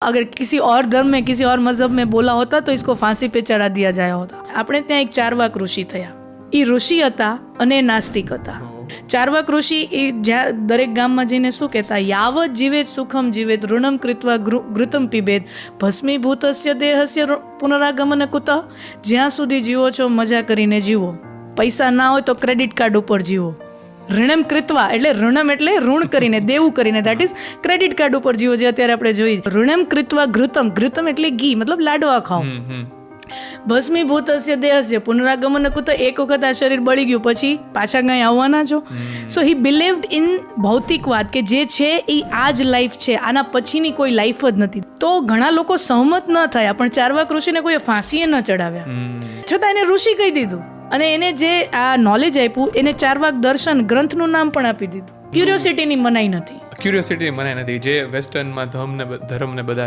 अगर किसी और धर्म में किसी और मजहब में बोला होता तो इसको फांसी पे चढ़ा दिया जाया होता. આપણે ત્યાં એક ચારવાક ઋષિ થયા. એ ઋષિ હતા અને નાસ્તિક હતા. ચારવાક ઋષિ એ જ્યાં દરેક ગામમાં જઈને શું કહેતા, યાવત જીવેત સુખમ જીવેત ઋણમ કૃત્વા ઘૃતમ પીબેત ભસ્મીભૂતસ્ય દેહસ્ય પુનરાગમન કુતઃ. જ્યાં સુધી જીવો છો મજા કરીને જીવો, પૈસા ના હોય તો ક્રેડિટ કાર્ડ ઉપર જીવો. ઋણમ કૃત્વા એટલે ઋણમ એટલે ઋણ કરીને, દેવું કરીને, દેટ ઇઝ ક્રેડિટ કાર્ડ ઉપર જીવો, જે અત્યારે આપણે જોઈએ. ઋણમ કૃત્વા ઘૃતમ, ઘૃતમ એટલે ઘી, મતલબ લાડવા ખાઓ. ભસ્મીભૂતસ્ય દેહસ્ય પુનરાગમન કુતઃ. એક વખત આ શરીર બળી ગયું પછી પાછા કઈ આવવાના છો. સો હી બિલીવ્ડ ઇન ભૌતિકવાદ કે જે છે એ આ જ લાઈફ છે, આના પછીની કોઈ લાઈફ જ નથી. તો ઘણા લોકો સહમત ન થયા, પણ ચારવાક ઋષિને કોઈ ફાંસીએ ન ચડાવ્યા, છતાં એને ઋષિ કહી દીધું. અને એને જે આ નોલેજ આપ્યું એને ચારવાક દર્શન ગ્રંથનું નામ પણ આપી દીધું. ક્યુરિયોસિટીની મનાઈ નથી. ક્યુરિયોસિટી મને નથી, જે વેસ્ટર્નમાં ધર્મને બધા